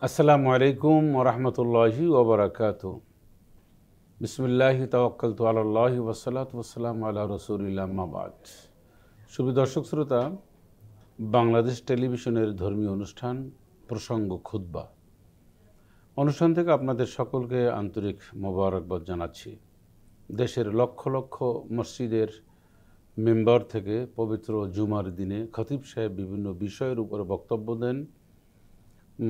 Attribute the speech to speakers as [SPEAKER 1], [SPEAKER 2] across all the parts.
[SPEAKER 1] আসসালামু আলাইকুম ওয়া রাহমাতুল্লাহি ওয়া বারাকাতুহু। বিসমিল্লাহি তাওয়াক্কালতু আলাল্লাহি ওয়াসসালাতু ওয়াসসালামু আলা রাসূলিল্লাহ আম্মা বাদ। সুপ্রিয় দর্শক শ্রোতা, বাংলাদেশ টেলিভিশনের ধর্মীয় অনুষ্ঠান প্রসঙ্গ খুতবা অনুষ্ঠান থেকে আপনাদের সকলকে আন্তরিক মোবারকবাদ জানাচ্ছি। দেশের লক্ষ লক্ষ মসজিদের মেম্বার থেকে পবিত্র জুমার দিনে খতিব সাহেব বিভিন্ন বিষয়ের উপরে বক্তব্য দেন,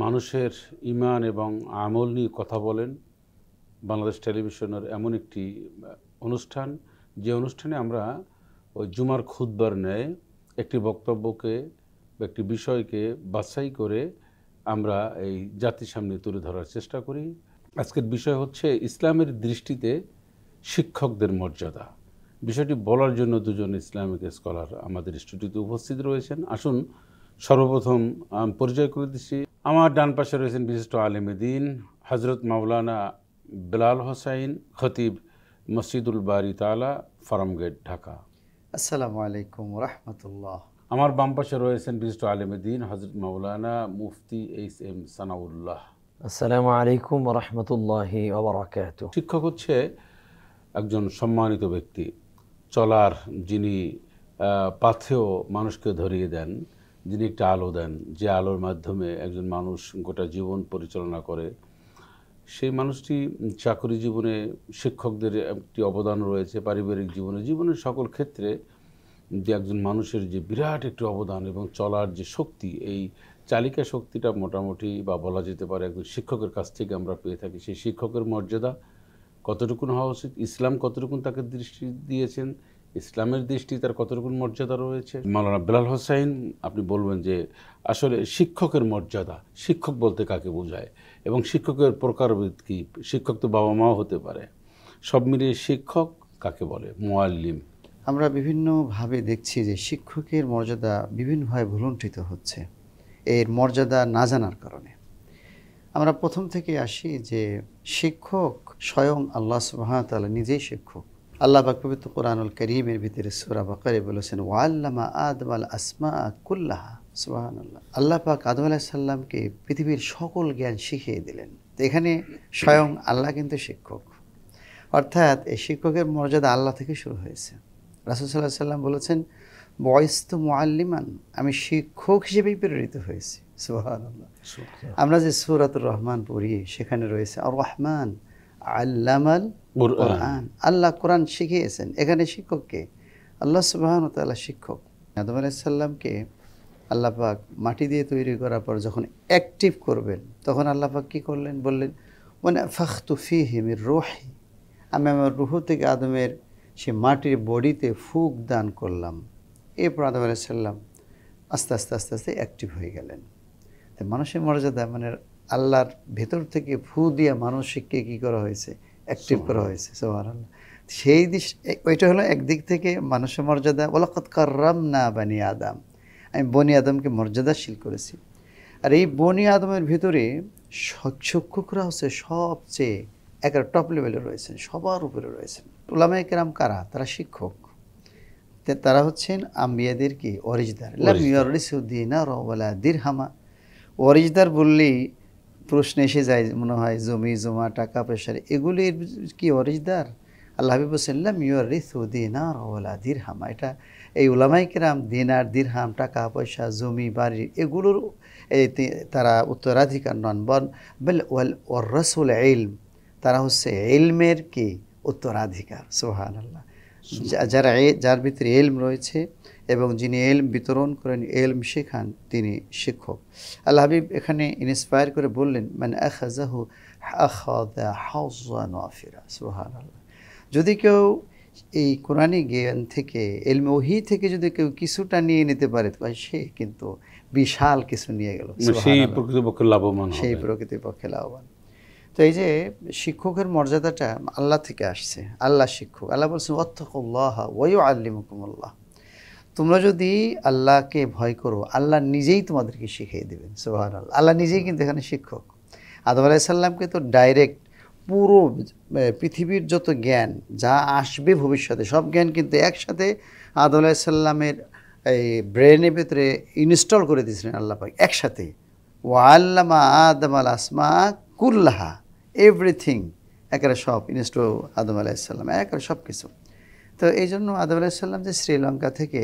[SPEAKER 1] মানুষের ঈমান এবং আমল নিয়ে কথা বলেন। বাংলাদেশ টেলিভিশনের এমন একটি অনুষ্ঠান, যে অনুষ্ঠানে আমরা ওই জুমার খুতবার ন্যায় একটি বক্তব্যকে বা একটি বিষয়কে বাছাই করে আমরা এই জাতির সামনে তুলে ধরার চেষ্টা করি। আজকের বিষয় হচ্ছে ইসলামের দৃষ্টিতে শিক্ষকদের মর্যাদা। বিষয়টি বলার জন্য দুজন ইসলামিক স্কলার আমাদের স্টুডিওতে উপস্থিত রয়েছেন। আসুন সর্বপ্রথম পরিচয় করে দিচ্ছি। আমার ডান পাশে রয়েছেন বিশিষ্ট আলেমে দ্বীন হজরত মাওলানা বেলাল হোসাইন, খতিব, মসজিদুল বারি তালা, ফার্মগেট, ঢাকা।
[SPEAKER 2] আসসালামু আলাইকুম রাহমাতুল্লাহ।
[SPEAKER 1] আমার বাম পাশে রয়েছেন বিশিষ্ট আলেমে দ্বীন হজরত মাওলানা মুফতি এইচ.এম. সানাউল্লাহ।
[SPEAKER 3] আসসালামু আলাইকুম রাহমাতুল্লাহি ওয়া বারাকাতুহু।
[SPEAKER 1] শিক্ষক হচ্ছে একজন সম্মানিত ব্যক্তি, চলার যিনি পাথেও মানুষকে ধরিয়ে দেন, যিনি একটা আলো দেন, যে আলোর মাধ্যমে একজন মানুষ গোটা জীবন পরিচালনা করে। সেই মানুষটি চাকরি জীবনে শিক্ষকদের একটি অবদান রয়েছে, পারিবারিক জীবনের সকল ক্ষেত্রে যে একজন মানুষের যে বিরাট একটি অবদান এবং চলার যে শক্তি, এই চালিকা শক্তিটা মোটামুটি বা বলা যেতে পারে একজন শিক্ষকের কাছ থেকে আমরা পেয়ে থাকি। সেই শিক্ষকের মর্যাদা কতটুকুন হওয়া উচিত, ইসলাম কতটুকুন তাকে দৃষ্টি দিয়েছেন, ইসলামের দৃষ্টি তার কতটুকুন মর্যাদা রয়েছে। মাওলানা বেলাল হোসাইন, আপনি বলবেন যে আসলে শিক্ষকের মর্যাদা, শিক্ষক বলতে কাকে বোঝায় এবং শিক্ষকের প্রকারভেদ কি? শিক্ষক তো বাবা মাও হতে পারে, সব মিলিয়ে শিক্ষক কাকে বলে? মুআল্লিম।
[SPEAKER 2] আমরা বিভিন্নভাবে দেখছি যে শিক্ষকের মর্যাদা বিভিন্নভাবে ভুলুণ্ঠিত হচ্ছে এর মর্যাদা না জানার কারণে। আমরা প্রথম থেকে আসি যে শিক্ষক স্বয়ং আল্লাহ সুবহানাহু ওয়া তাআলা নিজেই শিক্ষক। আল্লাহ পাক পবিত্র কোরআনুল কারীমের ভিতরে সূরা বাকারায় বলেছেন ওয়াল্লামা আদমাল আসমাআ কুল্লাহা। সুবহানাল্লাহ। আল্লাহ পাক আদম আলাইহিস সালামকে পৃথিবীর সকল জ্ঞান শিখিয়ে দিলেন। তো এখানে স্বয়ং আল্লাহ কিন্তু শিক্ষক, অর্থাৎ এই শিক্ষকের মর্যাদা আল্লাহ থেকে শুরু হয়েছে। রাসূল সাল্লাল্লাহু আলাইহি ওয়াসাল্লাম বলেছেন বুইসতু মুআল্লিমান, আমি শিক্ষক হিসেবেই প্রেরিত হয়েছি। সুবহানাল্লাহ। আমরা যে সূরাতুর রহমান পড়ি সেখানে রয়েছে আর রহমান আল্লামাল কুরআন, আল্লাহ কোরআন শিখিয়েছেন। এখানে শিক্ষককে আল্লাহ সুবহানাহু ওয়া তাআলা শিক্ষক। আদম আলাইহিস সালামকে আল্লাহ পাক মাটি দিয়ে তৈরি করার পর যখন অ্যাক্টিভ করবেন তখন আল্লাহ পাক কী করলেন? বললেন ওয়ানাফাখতু ফীহি মির রূহি, আমি আমার রূহ থেকে আদমের সে মাটির বডিতে ফুক দান করলাম। এরপর আদম আলাইহিস সালাম আস্তে আস্তে আস্তে আস্তে অ্যাক্টিভ হয়ে গেলেন। তো মানুষের মর্যাদা মানে আল্লাহর ভেতর থেকে ফু দিয়ে মানসিককে কী করা হয়েছে? অ্যাক্টিভ করা হয়েছে। সুবহানাল্লাহ। সেই দিক, ওইটা হলো একদিক থেকে মানুষের মর্যাদা। ওয়ালাকাদ কাররামনা বানি আদম, আমি বনি আদমকে মর্যাদাশীল করেছি। আর এই বনি আদমের ভিতরে শিক্ষকরা হচ্ছে সবচেয়ে একটা টপ লেভেলে রয়েছেন, সবার উপরে রয়েছেন। উলামায়ে কেরাম কারা? তারা শিক্ষক। তারা হচ্ছেন আম্বিয়াদের কি ওয়ারিসদার। লাম ইউরিসু দিনার ওয়ালা দিরহামা। ওয়ারিসদার বললেই প্রশ্ন এসে যায় মনে হয় জমি জমা টাকা পয়সা এগুলির কি ওয়ারিসদার? আল্লাহ হাবিব বলছেন লাম ইউরিসু দিনার ওয়ালা দিরহামা। এটা এই উলামায়ে কেরাম দিনার দিরহাম টাকা পয়সা জমি বাড়ি এগুলোর তারা উত্তরাধিকার নন, বল ওয়াল রাসূল ইলম, তারা হচ্ছে ইলমের কি উত্তরাধিকার। সুবহানাল্লাহ। যার ভিতরে ইলম রয়েছে এবং যিনি ইলম বিতরণ করেন, ইলম শেখান, তিনি শিক্ষক। আল্লাহ হাবিব এখানে ইন্সপায়ার করে বললেন মানে আখাযাহু আখাযা হাযযান ওয়াফিরা। সুবহানাল্লাহ। যদি কেউ এই কোরআনি জ্ঞান থেকে, ইলমে ওহী থেকে যদি কেউ কিছুটা নিয়ে নিতে পারে তাহলে সে কিন্তু বিশাল কিছু নিয়ে গেল।
[SPEAKER 1] সেই প্রকৃতপক্ষে লাভবান,
[SPEAKER 2] সেই প্রকৃতপক্ষে লাভবান। তো এই যে শিক্ষকের মর্যাদাটা আল্লাহ থেকে আসছে, আল্লাহ শিক্ষক। আল্লাহ বলছেন ওয়াত্তাকুল্লাহ ওয়া ইউআল্লিমুকুমুল্লাহ, তোমরা যদি আল্লাহকে ভয় করো আল্লাহ নিজেই তোমাদেরকে শিখিয়ে দেবেন। সুবহানাল্লাহ। আল্লাহ নিজেই কিন্তু এখানে শিক্ষক। আদম আলাইহিস সালামকে তো ডাইরেক্ট পুরো পৃথিবীর যত জ্ঞান যা আসবে ভবিষ্যতে সব জ্ঞান কিন্তু একসাথে আদম আলাইহিস সালামের এই ব্রেনের ভেতরে ইনস্টল করে দিয়েছিলেন আল্লাহ পাক একসাথে। ওয়াল্লামা আদম আল আসমা কুল্লাহা, এভরিথিং, একেবারে সব ইনস্ট আদম আলাইসাল্লাম, একেবারে সব কিছু। তো এই জন্য আদম আলাইসাল্লাম যে শ্রীলঙ্কা থেকে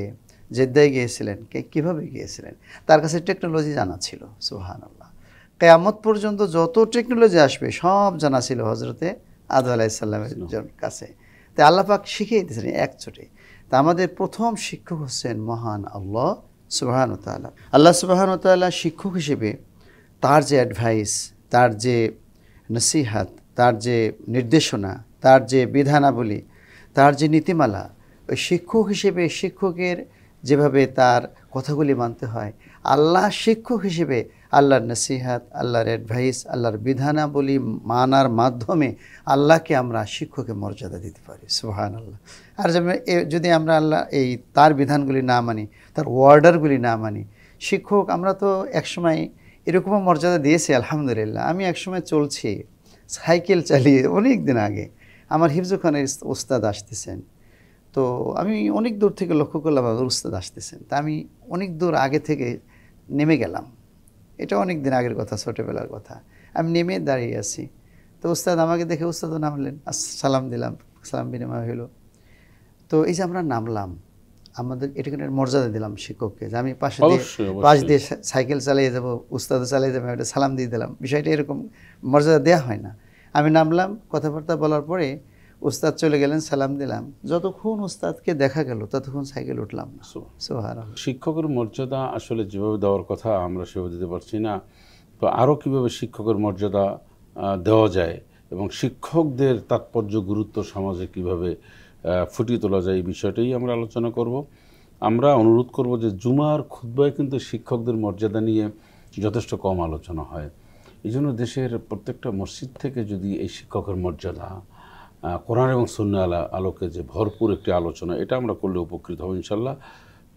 [SPEAKER 2] জেদ্দায় গিয়েছিলেন, কীভাবে গিয়েছিলেন? তার কাছে টেকনোলজি জানা ছিল। সুবহানাল্লাহ। কিয়ামত পর্যন্ত যত টেকনোলজি আসবে সব জানা ছিল হজরতে আদম আলাইসাল্লামের কাছে। তাই আল্লাহ পাক শিখিয়ে দিয়েছিলেন একচোটে। তা আমাদের প্রথম শিক্ষক হচ্ছেন মহান আল্লাহ সুবহানাহু ওয়া তাআলা। আল্লাহ সুবহানাহু ওয়া তাআলা শিক্ষক হিসেবে তার যে অ্যাডভাইস, তার যে নসিহাত, তার যে নির্দেশনা, তার যে বিধানাবলী, তার যে নীতিমালা, ওই শিক্ষক হিসেবে শিক্ষকের যেভাবে তার কথাগুলি মানতে হয়, আল্লাহ শিক্ষক হিসেবে আল্লাহর নসিহাত, আল্লাহর অ্যাডভাইস, আল্লাহর বিধানাবলী মানার মাধ্যমে আল্লাহকে আমরা শিক্ষকের মর্যাদা দিতে পারি। সুবহানাল্লাহ। আর যদি আমরা আল্লাহ এই তার বিধানগুলি না মানি, তার ওয়ার্ডারগুলি না মানি, শিক্ষক আমরা তো একসময় এরকম মর্যাদা দিয়েছি আলহামদুলিল্লাহ। আমি একসময় চলছি সাইকেল চালিয়ে, অনেক দিন আগে আমার হিফজুল খানের ওস্তাদ আসতেছেন। তো আমি অনেক দূর থেকে লক্ষ্য করলাম আমার উস্তাদ আসতেছেন। তা আমি অনেক দূর আগে থেকে নেমে গেলাম। এটা অনেক দিন আগের কথা, ছোটোবেলার কথা। আমি নেমে দাঁড়িয়ে আছি। তো উস্তাদ আমাকে দেখে উস্তাদও নামলেন, সালাম দিলাম, সালাম বিনিময় হইল। তো এই যে আমরা নামলাম, আমাদের এটাখানে মর্যাদা দিলাম শিক্ষককে, যে আমি পাশ দিয়ে সাইকেল চালিয়ে যাব, উস্তাদও চালিয়ে যাবো, এটা সালাম দিয়ে দিলাম। বিষয়টা এরকম মর্যাদা দেওয়া হয় না। আমি নামলাম, কথাবার্তা বলার পরে উস্তাদ চলে গেলেন, সালাম দিলাম। যতক্ষণ উস্তাদকে দেখা গেল ততক্ষণ সাইকেল উঠলাম না। সুবহানাল্লাহ।
[SPEAKER 1] শিক্ষকের মর্যাদা আসলে যেভাবে দেওয়ার কথা আমরা সেভাবে দিতে পারছি না। তো আরও কীভাবে শিক্ষকের মর্যাদা দেওয়া যায় এবং শিক্ষকদের তাৎপর্য গুরুত্ব সমাজে কীভাবে ফুটিয়ে তোলা যায়, এই বিষয়টাই আমরা আলোচনা করব। আমরা অনুরোধ করব যে জুমার খুতবায় কিন্তু শিক্ষকদের মর্যাদা নিয়ে যথেষ্ট কম আলোচনা হয়। এই জন্য দেশের প্রত্যেকটা মসজিদ থেকে যদি এই শিক্ষকের মর্যাদা কোরআন এবং সুন্নাহ আলোকে যে ভরপুর একটি আলোচনা, এটা আমরা করলে উপকৃত হব ইনশাল্লাহ।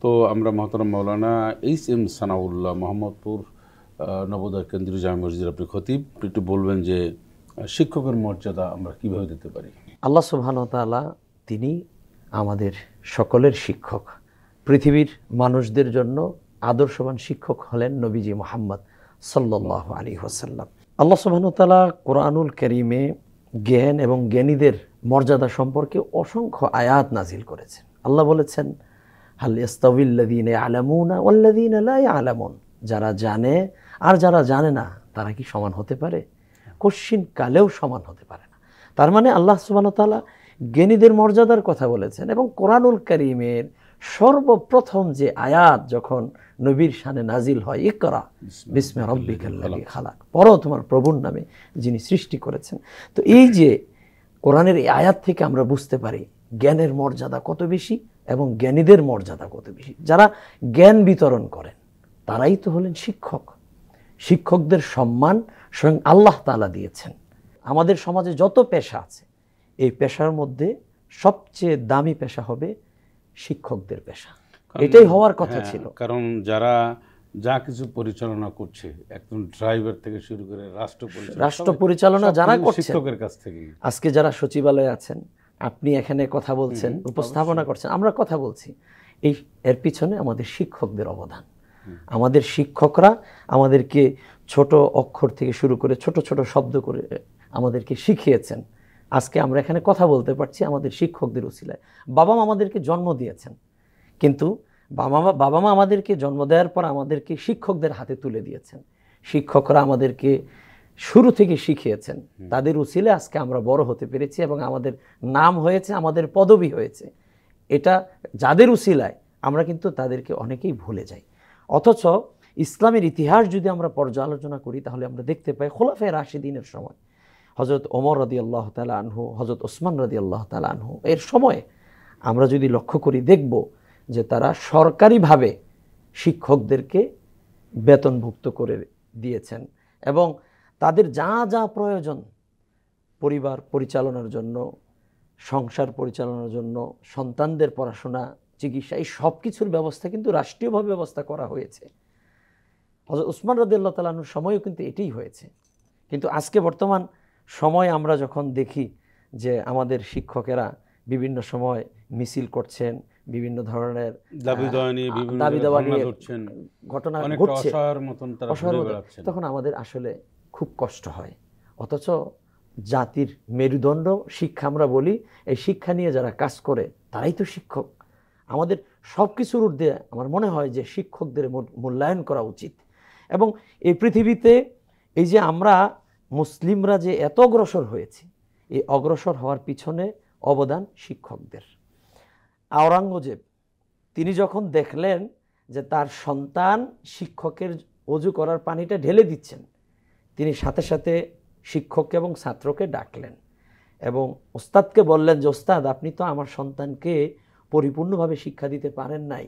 [SPEAKER 1] তো আমরা মহতারাম মাওলানা এইচ.এম. সানাউল্লাহ, মোহাম্মদপুর নবোদয় কেন্দ্রীয় জামে মসজিদের আপনি খতিব, একটু বলবেন যে শিক্ষকের মর্যাদা আমরা কীভাবে দিতে পারি?
[SPEAKER 3] আল্লাহ সুবহানাহু ওয়া তাআলা তিনি আমাদের সকলের শিক্ষক। পৃথিবীর মানুষদের জন্য আদর্শবান শিক্ষক হলেন নবীজি মুহাম্মদ সাল্লাল্লাহু আলাইহি ওয়াসাল্লাম। আল্লাহ সুবহানাহু ওয়া তাআলা কোরআনুল কারীমে জ্ঞান এবং জ্ঞানীদের মর্যাদা সম্পর্কে অসংখ্য আয়াত নাজিল করেছেন। আল্লাহ বলেছেন, হাল ইয়াস্তাউিল্লাযীনা ইয়ালামুনা ওয়াল্লাযীনা লা ইয়ালামুন, যারা জানে আর যারা জানে না তারা কি সমান হতে পারে? কশ্চিন কালেও সমান হতে পারে না। তার মানে আল্লাহ সুবহানাহু ওয়া তাআলা জ্ঞানীদের মর্যাদার কথা বলেছেন। এবং কোরআনুল কারীমের সর্বপ্রথম যে আয়াত যখন নবীর শানে নাজিল হয়, ইকরা বিসমি রাব্বিকাল্লাযী খালাক, পড়ো তোমার প্রভুর নামে যিনি সৃষ্টি করেছেন। তো এই যে কোরআনের এই আয়াত থেকে আমরা বুঝতে পারি জ্ঞানের মর্যাদা কত বেশি এবং জ্ঞানীদের মর্যাদা কত বেশি। যারা জ্ঞান বিতরণ করেন তারাই তো হলেন শিক্ষক। শিক্ষকদের সম্মান স্বয়ং আল্লাহ তাআলা দিয়েছেন। আমাদের সমাজে যত পেশা আছে, এই পেশার মধ্যে সবচেয়ে দামি পেশা হবে শিক্ষকদের পেশা। এটাই হওয়ার কথা ছিল।
[SPEAKER 1] কারণ যারা যা কিছু পরিচালনা করছে, একদম ড্রাইভার থেকে শুরু করে রাষ্ট্র পরিচালনা যারা করছে শিক্ষকের কাছ থেকে।
[SPEAKER 3] আজকে যারা সচিবালয়ে আছেন, আপনি এখানে কথা বলছেন, উপস্থাপনা করছেন, আমরা কথা বলছি, এর পিছনে আমাদের শিক্ষকদের অবদান। আমাদের শিক্ষকরা আমাদেরকে ছোট অক্ষর থেকে শুরু করে ছোট ছোট শব্দ করে আমাদেরকে শিখিয়েছেন। আজকে আমরা এখানে কথা বলতে পারছি আমাদের শিক্ষকদের উসিলায়। বাবা মা আমাদেরকে জন্ম দিয়েছেন, কিন্তু বাবা মা আমাদেরকে জন্ম দেওয়ার পর আমাদেরকে শিক্ষকদের হাতে তুলে দিয়েছেন। শিক্ষকরা আমাদেরকে শুরু থেকে শিখিয়েছেন, তাদের উসিলায় আজকে আমরা বড় হতে পেরেছি এবং আমাদের নাম হয়েছে, আমাদের পদবি হয়েছে। এটা যাদের উসিলায় আমরা কিন্তু তাদেরকে অনেকেই ভুলে যাই। অথচ ইসলামের ইতিহাস যদি আমরা পর্যালোচনা করি তাহলে আমরা দেখতে পাই খোলাফায়ে রাশিদিনের সময় হযরত ওমর রাদিয়াল্লাহু তাআলা আনহু, হযরত ওসমান রাদিয়াল্লাহু তাআলা আনহু এর সময়ে আমরা যদি লক্ষ্য করি দেখব যে তারা সরকারিভাবে শিক্ষকদেরকে বেতনভুক্ত করে দিয়েছেন এবং তাদের যা যা প্রয়োজন পরিবার পরিচালনার জন্য, সংসার পরিচালনার জন্য, সন্তানদের পড়াশোনা, চিকিৎসা, এই সব কিছুর ব্যবস্থা কিন্তু রাষ্ট্রীয়ভাবে ব্যবস্থা করা হয়েছে। হযরত ওসমান রাদিয়াল্লাহু তাআলা আনহুর সময়ও কিন্তু এটাই হয়েছে। কিন্তু আজকে বর্তমান সময় আমরা যখন দেখি যে আমাদের শিক্ষকেরা বিভিন্ন সময় মিছিল করছেন, বিভিন্ন ধরনের
[SPEAKER 1] দাবি দেওয়া নিয়ে বিভিন্ন
[SPEAKER 3] দাবি দেওয়া
[SPEAKER 1] ধর্ণা
[SPEAKER 3] নিয়ে
[SPEAKER 1] করছেন,
[SPEAKER 3] ঘটনা
[SPEAKER 1] অনেকটা
[SPEAKER 3] ঘটছে,
[SPEAKER 1] অসহায়ের মতন তারা ঘুরে বেড়াচ্ছেন।
[SPEAKER 3] তখন আমাদের আসলে খুব কষ্ট হয়। অথচ জাতির মেরুদণ্ড শিক্ষা আমরা বলি, এই শিক্ষা নিয়ে যারা কাজ করে তারাই তো শিক্ষক। আমাদের সব কিছুর ঊর্ধ্বে আমার মনে হয় যে শিক্ষকদের মূল্যায়ন করা উচিত। এবং এই পৃথিবীতে এই যে আমরা মুসলিমরা যে এত অগ্রসর হয়েছি, এই অগ্রসর হওয়ার পিছনে অবদান শিক্ষকদের। আওরঙ্গজেব তিনি যখন দেখলেন যে তার সন্তান শিক্ষকের অজু করার পানিটা ঢেলে দিচ্ছেন, তিনি সাথে সাথে শিক্ষককে এবং ছাত্রকে ডাকলেন এবং ওস্তাদকে বললেন যে ওস্তাদ, আপনি তো আমার সন্তানকে পরিপূর্ণভাবে শিক্ষা দিতে পারেন নাই,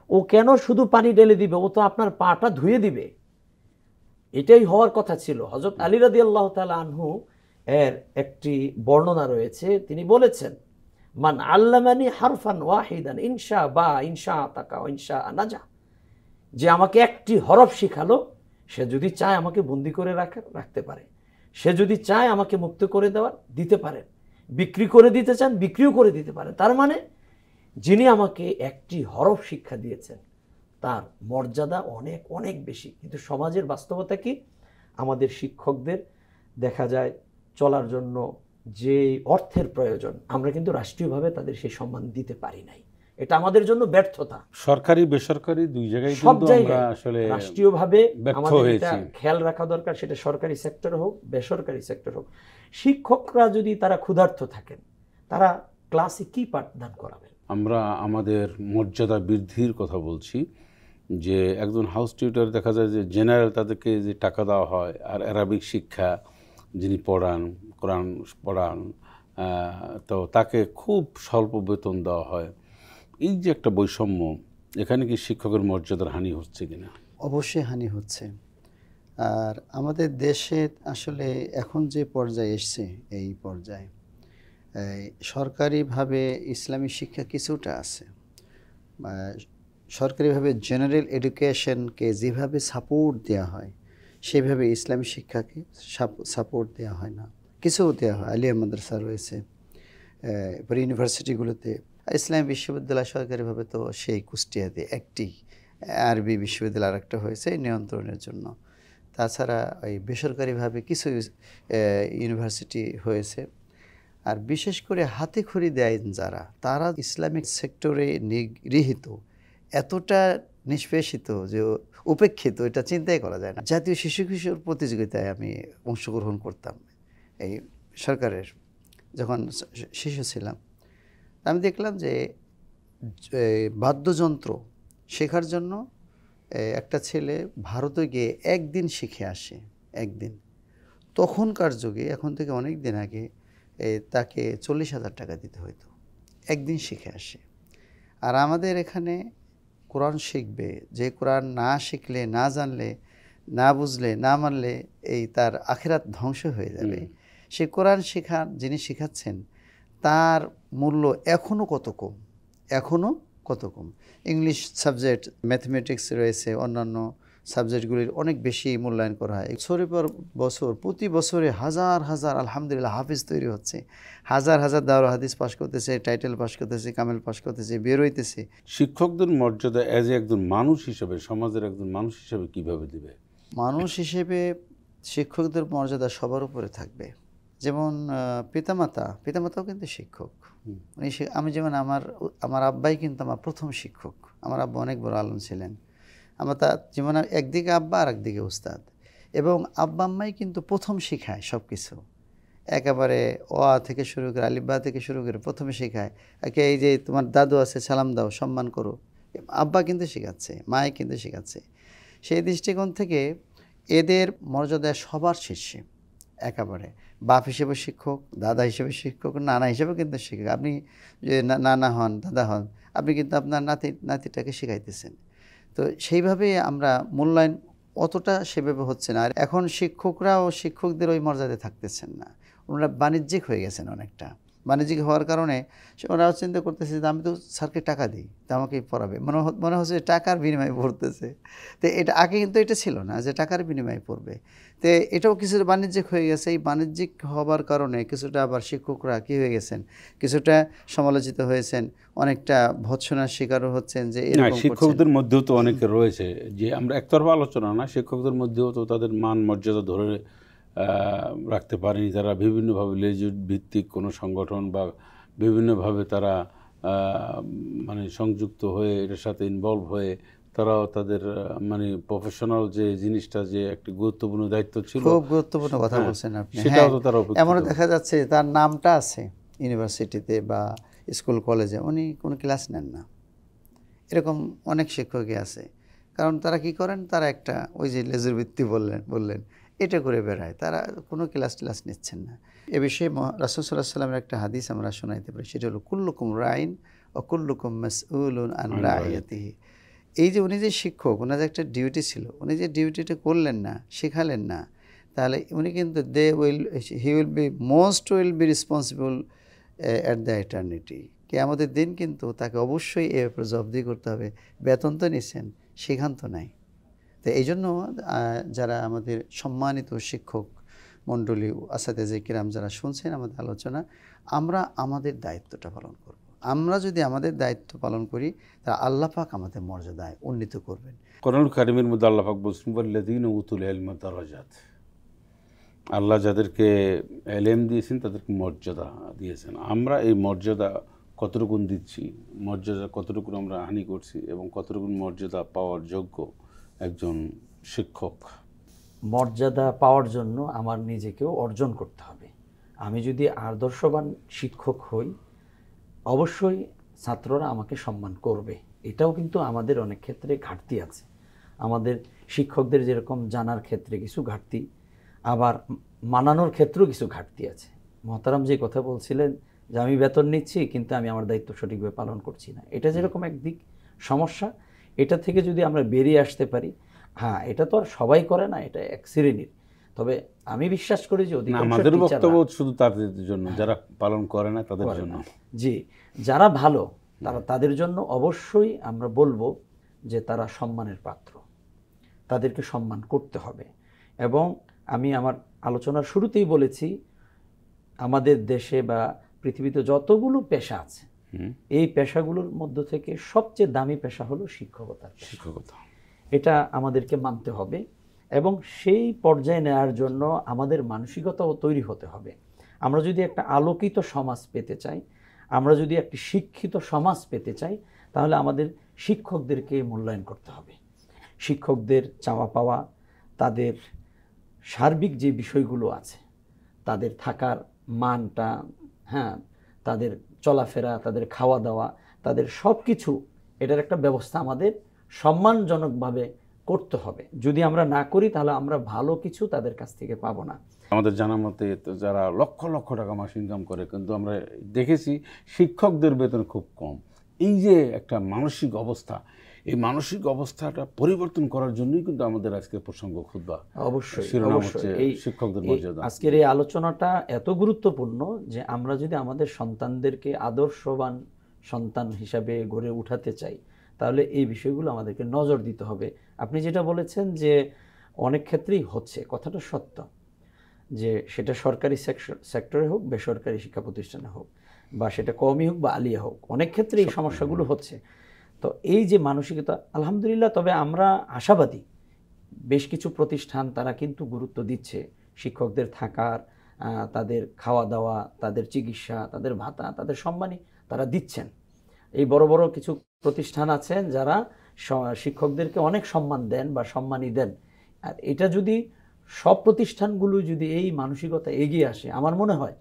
[SPEAKER 3] ও কেন শুধু পানি ঢেলে দিবে, ও তো আপনার পাটা ধুয়ে দিবে। এটাই হওয়ার কথা ছিল। হযরত আলী রাদিয়াল্লাহু তাআলা আনহু এর একটি বর্ণনা রয়েছে, তিনি বলেছেন, মান আল্লামানি হারফান ওয়াহিদান ইনশা বা ইনশা আতাকা ইনশা আনাজা, যে আমাকে একটি হরফ শিখালো, সে যদি চায় আমাকে বন্দি করে রাখতে পারে, সে যদি চায় আমাকে মুক্ত করে দিতে পারেন, বিক্রি করে দিতে চান বিক্রিও করে দিতে পারেন। তার মানে যিনি আমাকে একটি হরফ শিক্ষা দিয়েছেন তার মর্যাদা অনেক অনেক বেশি। কিন্তু সমাজের বাস্তবতা কি, আমাদের শিক্ষকদের দেখা যায় চলার জন্য যে অর্থের প্রয়োজন, আমরা কিন্তু রাষ্ট্রীয়ভাবে তাদের সেই সম্মান দিতে পারি নাই। এটা আমাদের জন্য ব্যর্থতা।
[SPEAKER 1] সরকারি বেসরকারি দুই জায়গায়
[SPEAKER 3] সব
[SPEAKER 1] কিন্তু আমরা
[SPEAKER 3] জায়গায়
[SPEAKER 1] আসলে
[SPEAKER 3] রাষ্ট্রীয়ভাবে
[SPEAKER 1] ব্যর্থ
[SPEAKER 3] আমাদের এটা
[SPEAKER 1] হয়েছি।
[SPEAKER 3] খেয়াল রাখা দরকার, সেটা সরকারি সেক্টর হোক বেসরকারি সেক্টর হোক। শিক্ষকরা যদি তারা ক্ষুধার্ত থাকেন, তারা ক্লাসে কি পাঠদান করাবেন?
[SPEAKER 1] আমরা আমাদের মর্যাদা বৃদ্ধির কথা বলছি, যে একজন হাউস টিউটর দেখা যায় যে জেনারেল তাদেরকে যে টাকা দেওয়া হয়, আর অ্যারাবিক শিক্ষা যিনি পড়ান, কোরআন পড়ান, তো তাকে খুব স্বল্প বেতন দেওয়া হয়। এই যে একটা বৈষম্য, এখানে কি শিক্ষকের মর্যাদার হানি হচ্ছে কিনা?
[SPEAKER 2] অবশ্যই হানি হচ্ছে। আর আমাদের দেশে আসলে এখন যে পর্যায়ে এসছে, এই পর্যায়ে সরকারিভাবে ইসলামী শিক্ষা কিছুটা আছে, সরকারিভাবে জেনারেল এডুকেশনকে যেভাবে সাপোর্ট দেওয়া হয় সেভাবে ইসলামী শিক্ষাকে সাপোর্ট দেওয়া হয় না। কিছুও দেওয়া হয়, আলিয়া মাদ্রাসা রয়েছে, এরপরে ইউনিভার্সিটিগুলোতে ইসলামী বিশ্ববিদ্যালয় সরকারিভাবে তো সেই কুষ্টিয়াতে একটি, আরবি বিশ্ববিদ্যালয় আরেকটা হয়েছে নিয়ন্ত্রণের জন্য। তাছাড়া ওই বেসরকারিভাবে কিছু ইউনিভার্সিটি হয়েছে। আর বিশেষ করে হাতে খড়ি দেয় যারা, তারা ইসলামিক সেক্টরে নিগৃহীত, এতটা নিষ্পেষিত যে উপেক্ষিত, এটা চিন্তাই করা যায় না। জাতীয় শিশু কিশোর প্রতিযোগিতায় আমি অংশগ্রহণ করতাম এই সরকারের, যখন শিশু ছিলাম। আমি দেখলাম যে বাদ্যযন্ত্র শেখার জন্য একটা ছেলে ভারতে গিয়ে একদিন শিখে আসে, একদিন। তখনকার যুগে, এখন থেকে অনেক দিন আগে, তাকে 40,000 টাকা দিতে হতো, একদিন শিখে আসে। আর আমাদের এখানে কোরআন শিখবে, যে কোরআন না শিখলে, না জানলে, না বুঝলে, না মানলে তার আখিরাত ধ্বংস হয়ে যাবে, সে কোরআন যিনি শেখাচ্ছেন তার মূল্য এখনও কত কম, এখনও কত কম। ইংলিশ সাবজেক্ট, ম্যাথমেটিক্স রয়েছে, অন্যান্য সাবজেক্টগুলির অনেক বেশি মূল্যায়ন করা হয়। বছরের পর বছর, প্রতি বছরে হাজার হাজার আলহামদুলিল্লাহ হাফিজ তৈরি হচ্ছে, হাজার হাজার দাওরা হাদিস পাশ করতেছে, টাইটেল পাশ করতেছে, কামেল পাশ করতেছে, বের হইতেছে।
[SPEAKER 1] শিক্ষকদের মর্যাদা এজ একজন মানুষ হিসেবে, সমাজের একজন মানুষ হিসেবে কিভাবে দিবে? মানুষ
[SPEAKER 2] হিসেবে শিক্ষকদের মর্যাদা সবার উপরে থাকবে। যেমন পিতামাতাও কিন্তু শিক্ষক। আমি যেমন আমার আব্বাই কিন্তু আমার প্রথম শিক্ষক। আমার আব্বা অনেক বড় আলেম ছিলেন। যেমন একদিকে আব্বা আর একদিকে উস্তাদ, এবং আব্বা আম্মাই কিন্তু প্রথম শেখায় সব কিছু, একেবারে থেকে শুরু করে আলিফবা থেকে শুরু করে প্রথমে শেখায়। এই যে তোমার দাদু আছে, সালাম দাও, সম্মান করো, আব্বা কিন্তু শেখাচ্ছে, মায়ে কিন্তু শেখাচ্ছে। সেই দৃষ্টিকোণ থেকে এদের মর্যাদা সবার শীর্ষে, একেবারে বাপ হিসেবে শিক্ষক, দাদা হিসেবে শিক্ষক, নানা হিসেবে কিন্তু শিক্ষক। আপনি যে নানা হন, দাদা হন, আপনি কিন্তু আপনার নাতিটাকে শেখাইতেছেন। তো সেইভাবে আমরা মূল্যায়ন অতটা সেভাবে হচ্ছে না। আর এখন শিক্ষকরাও শিক্ষকদের ওই মর্যাদায় থাকতেছেন না, ওনারা বাণিজ্যিক হয়ে গেছেন অনেকটা। বাণিজ্যিক হওয়ার কারণে ওরাও চিন্তা করতেছে যে আমি তো স্যারকে টাকা দিই, তা আমাকেই পড়াবে, মনে হচ্ছে টাকার বিনিময়ে পড়তেছে। তো এটা আগে কিন্তু এটা ছিল না যে টাকার বিনিময়ে পড়বে। তো তো এটাও কিছুটা বাণিজ্যিক হয়ে গেছে। এই বাণিজ্যিক হবার কারণে কিছুটা আবার শিক্ষকরা কী হয়ে গেছেন, কিছুটা সমালোচিত হয়েছেন, অনেকটা ভৎসনার শিকারও হচ্ছেন যে
[SPEAKER 1] না,
[SPEAKER 2] এরকম করছেন।
[SPEAKER 1] শিক্ষকদের মধ্যেও তো অনেকে রয়েছে, যে আমরা একতরফা আলোচনা না, শিক্ষকদের মধ্যেও তো তাদের মান মর্যাদা ধরে রাখতে পারেনি। তারা বিভিন্নভাবে লেজুট ভিত্তিক কোনো সংগঠন বা বিভিন্নভাবে তারা মানে সংযুক্ত হয়ে এটার সাথে ইনভলভ হয়ে তারাও তাদের মানে প্রফেশনাল যে জিনিসটা, যে একটি গুরুত্বপূর্ণ দায়িত্ব ছিল,
[SPEAKER 2] খুব গুরুত্বপূর্ণ কথা বলছেন আপনি।
[SPEAKER 1] সেটাও তো তারা উপেক্ষিত।
[SPEAKER 2] এমনও দেখা যাচ্ছে তার নামটা আছে ইউনিভার্সিটিতে বা স্কুল কলেজে, উনি কোনো ক্লাস নেন না, এরকম অনেক শিক্ষকই আছে। কারণ তারা কি করেন, তারা একটা ওই যে লেজুর ভিত্তি বললেন এটা করে বেড়ায়, তারা কোনো ক্লাস নিচ্ছেন না। এ বিষয়ে রাসূল সাল্লাল্লাহু আলাইহি ওয়াসাল্লামের একটা হাদিস আমরা শোনাইতে পারি, সেটা হলো কুল্লুকুম রাইন ওয়া কুল্লুকুম মাসউলুন আন রাইয়াতিহি। এই যে উনি যে শিক্ষক, ওনার যে একটা ডিউটি ছিল, উনি যে ডিউটিটা করলেন না, শেখালেন না, তাহলে উনি কিন্তু he will be responsible at the eternity. কিয়ামতের দিন কিন্তু তাকে অবশ্যই এর উপর জবাবদিহি করতে হবে। বেতন তো নিছেন, শেখান তো নাই। তো এই জন্য যারা আমাদের সম্মানিত শিক্ষক মণ্ডলী, আসাতেজে কিরাম যারা শুনছেন আমাদের আলোচনা, আমরা আমাদের দায়িত্বটা পালন করব। আমরা যদি আমাদের দায়িত্ব পালন করি, তা আল্লাহ পাক আমাদের মর্যাদায় উন্নীত করবেন।
[SPEAKER 1] কোরআনুল কারীমের মধ্যে আল্লাহ পাক বলছেন, ওয়াল্লাযীনা উতুল ইলমা দারাজাত। আল্লাহ যাদেরকে এলেম দিয়েছেন তাদেরকে মর্যাদা দিয়েছেন। আমরা এই মর্যাদা কতটুকুন দিচ্ছি, মর্যাদা কতটুকুন আমরা হানি করছি, এবং কতটুকুন মর্যাদা পাওয়ার যোগ্য একজন শিক্ষক?
[SPEAKER 3] মর্যাদা পাওয়ার জন্য আমার নিজেকেও অর্জন করতে হবে। আমি যদি আদর্শবান শিক্ষক হই, অবশ্যই ছাত্ররা আমাকে সম্মান করবে। এটাও কিন্তু আমাদের অনেক ক্ষেত্রে ঘাটতি আছে। আমাদের শিক্ষকদের যেরকম জানার ক্ষেত্রে কিছু ঘাটতি, আবার মানানোর ক্ষেত্রেও কিছু ঘাটতি আছে। মহতারাম যে কথা বলছিলেন যে আমি বেতন নিচ্ছি কিন্তু আমি আমার দায়িত্ব সঠিকভাবে পালন করছি না, এটা যেরকম একদিক সমস্যা, এটা থেকে যদি আমরা বেরিয়ে আসতে পারি, হ্যাঁ এটা তো আর সবাই করে না, এটা এক শ্রেণীর। তবে আমি বিশ্বাস করি যে
[SPEAKER 1] আমাদের বক্তব্য শুধু তাদের জন্য, যারা পালন করে না তাদের জন্য।
[SPEAKER 3] জি, যারা ভালো তাদের জন্য অবশ্যই আমরা বলবো যে তারা সম্মানের পাত্র, তাদেরকে সম্মান করতে হবে। এবং আমি আমার আলোচনার শুরুতেই বলেছি, আমাদের দেশে বা পৃথিবীতে যতগুলো পেশা আছে, এই পেশাগুলোর মধ্য থেকে সবচেয়ে দামি পেশা হলো শিক্ষকতা। এটা আমাদেরকে মানতে হবে, এবং সেই পর্যায়ে নেওয়ার জন্য আমাদের মানসিকতাও তৈরি হতে হবে। আমরা যদি একটা আলোকিত সমাজ পেতে চাই, আমরা যদি একটি শিক্ষিত সমাজ পেতে চাই, তাহলে আমাদের শিক্ষকদেরকে মূল্যায়ন করতে হবে। শিক্ষকদের চাওয়া পাওয়া, তাদের সার্বিক যে বিষয়গুলো আছে, তাদের থাকার মানটা, হ্যাঁ, তাদের চলাফেরা, তাদের খাওয়া দাওয়া, তাদের সব কিছু, এটার একটা ব্যবস্থা আমাদের সম্মানজনকভাবে করতে হবে। যদি আমরা না করি তাহলে আমরা ভালো কিছু তাদের কাছ থেকে পাবো না।
[SPEAKER 1] আমাদের জানা মতে যারা লক্ষ লক্ষ টাকা মাস ইনকাম করে, কিন্তু আমরা দেখেছি শিক্ষকদের বেতন খুব কম। এই যে একটা মানসিক অবস্থা, এই মানসিক অবস্থাটা পরিবর্তন করার জন্যই কিন্তু আমাদের আজকের প্রসঙ্গ খুতবা।
[SPEAKER 3] অবশ্যই
[SPEAKER 1] এই শিক্ষকদের মর্যাদা।
[SPEAKER 3] আজকের এই আলোচনাটা এত গুরুত্বপূর্ণ যে আমরা যদি আমাদের সন্তানদেরকে আদর্শবান সন্তান হিসাবে গড়ে উঠাতে চাই, তাহলে এই বিষয়গুলো আমাদেরকে নজর দিতে হবে। আপনি যেটা বলেছেন যে অনেক ক্ষেত্রেই হচ্ছে, কথাটা সত্য, যে সেটা সরকারি সেক্টরে হোক, বেসরকারি শিক্ষা প্রতিষ্ঠানে হোক, বা সেটা কওমি হোক বা আলিয়া হোক, অনেক ক্ষেত্রে এই সমস্যাগুলো হচ্ছে। তো এই যে মানসিকতা, আলহামদুলিল্লাহ, তবে আমরা আশাবাদী বেশ কিছু প্রতিষ্ঠান তারা কিন্তু গুরুত্ব দিচ্ছে শিক্ষকদের থাকার, তাদের খাওয়া দাওয়া, তাদের চিকিৎসা, তাদের ভাতা, তাদের সম্মানী তারা দিচ্ছেন। এই বড় বড় কিছু প্রতিষ্ঠান আছেন যারা শিক্ষকদেরকে অনেক সম্মান দেন বা সম্মানী দেন। আর এটা যদি সব প্রতিষ্ঠানগুলো যদি এই মানসিকতা এগিয়ে আসে, আমার মনে হয়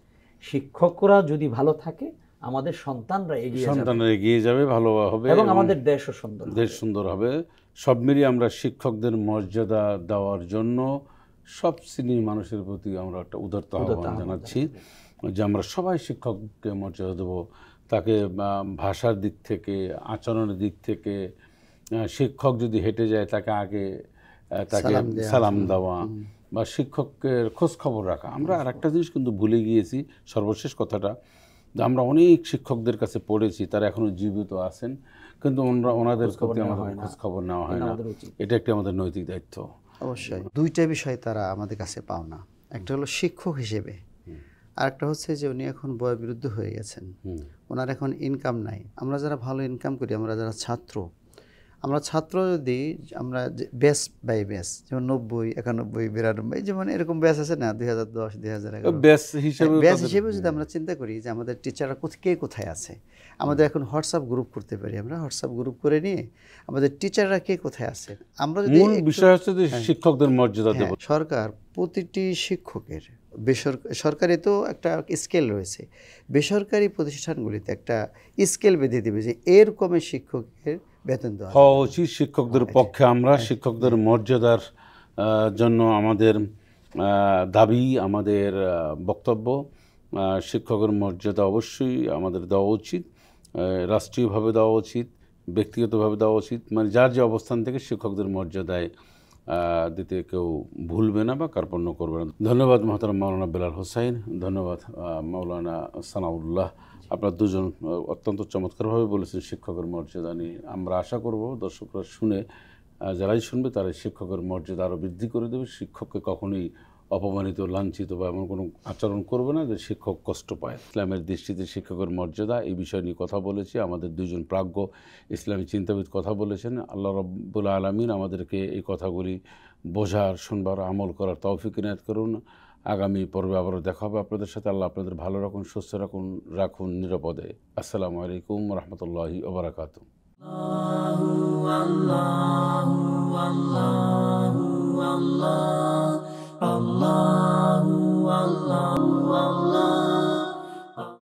[SPEAKER 3] শিক্ষকরা যদি ভালো থাকে, আমাদের সন্তানরা এগিয়ে যাবে, ভালো হবে, এবং আমাদের দেশও সুন্দর হবে।
[SPEAKER 1] সব মিলিয়ে আমরা শিক্ষকদের মর্যাদা দেওয়ার জন্য সব শ্রেণীর মানুষের প্রতি আমরা একটা উদারতা আহ্বান জানাচ্ছি যে আমরা সবাই শিক্ষককে মর্যাদা দেবো। তাকে ভাষার দিক থেকে, আচরণের দিক থেকে, শিক্ষক যদি হেঁটে যায় তাকে আগে তাকে সালাম দেওয়া, বা শিক্ষকের খোঁজ খবর রাখা। আমরা আর একটা জিনিস কিন্তু ভুলে গিয়েছি, সর্বশেষ কথাটা, যে আমরা অনেক শিক্ষকদের কাছে পড়েছি, তারা এখনও জীবিত আছেন, কিন্তু ওনাদের প্রতি আমাদের খোঁজ খবর নেওয়া হয় না। এটা একটি আমাদের নৈতিক দায়িত্ব।
[SPEAKER 2] অবশ্যই দুইটা বিষয় তারা আমাদের কাছে পাওনা। একটা হলো শিক্ষক হিসেবে, আর একটা হচ্ছে যে উনি এখন বয়োবৃদ্ধ হয়ে গেছেন, ওনার এখন ইনকাম নাই। আমরা যারা ভালো ইনকাম করি, আমরা যারা ছাত্র, যদি আমরা ব্যাচ বাই ব্যাচ, যেমন 90, 91, 92, যেমন এরকম ব্যাচ আছে না, 2010, 2011
[SPEAKER 1] ব্যাচ হিসেবে
[SPEAKER 2] যদি আমরা চিন্তা করি যে আমাদের টিচাররা কে কোথায় আছে, আমাদের এখন হোয়াটসঅ্যাপ গ্রুপ করতে পারি, আমরা হোয়াটসঅ্যাপ গ্রুপ করে নিয়ে আমাদের টিচাররা কে কোথায় আছে। আমরা যদি
[SPEAKER 1] মূল বিষয় হচ্ছে যে শিক্ষকদের মর্যাদা দেব।
[SPEAKER 2] সরকার প্রতিটি শিক্ষকের, সরকারি তো একটা স্কেল রয়েছে, বেসরকারি প্রতিষ্ঠানগুলিতে একটা স্কেল বেঁধে দেবে যে এর কমে শিক্ষকের বেতন দেওয়া
[SPEAKER 1] হওয়া উচিত। শিক্ষকদের পক্ষে আমরা শিক্ষকদের মর্যাদার জন্য আমাদের দাবি, আমাদের বক্তব্য, শিক্ষকের মর্যাদা অবশ্যই আমাদের দেওয়া উচিত, রাষ্ট্রীয়ভাবে দেওয়া উচিত, ব্যক্তিগতভাবে দেওয়া উচিত। মানে যার যে অবস্থান থেকে শিক্ষকদের মর্যাদায় দিতে কেউ ভুলবে না বা কার্পণ্য করবে না। ধন্যবাদ মহতারাম মাওলানা বেলাল হোসাইন, ধন্যবাদ মাওলানা সানাউল্লাহ। আপনার দুজন অত্যন্ত চমৎকারভাবে বলেছেন শিক্ষকের মর্যাদা নিয়ে। আমরা আশা করব দর্শকরা শুনে, যারাই শুনবে তারা শিক্ষকের মর্যাদা আরও বৃদ্ধি করে দেবে। শিক্ষককে কখনোই অপমানিত, লাঞ্ছিত বা এমন কোনো আচরণ করবে না যে শিক্ষক কষ্ট পায়। ইসলামের দৃষ্টিতে শিক্ষকের মর্যাদা, এই বিষয় নিয়ে কথা বলেছি। আমাদের দুজন প্রাজ্ঞ ইসলামী চিন্তাবিদ কথা বলেছেন। আল্লাহ রাব্বুল আলামিন আমাদেরকে এই কথাগুলি বোঝার, শুনবার, আমল করার তৌফিক ইনায়াত করুন। আগামী পর্বে আবারও দেখা হবে আপনাদের সাথে। আল্লাহ আপনাদের ভালো রাখুন, সুস্থ রাখুন নিরাপদে। আসসালামু আলাইকুম ওয়া রাহমাতুল্লাহি ওয়া বারাকাতুহু।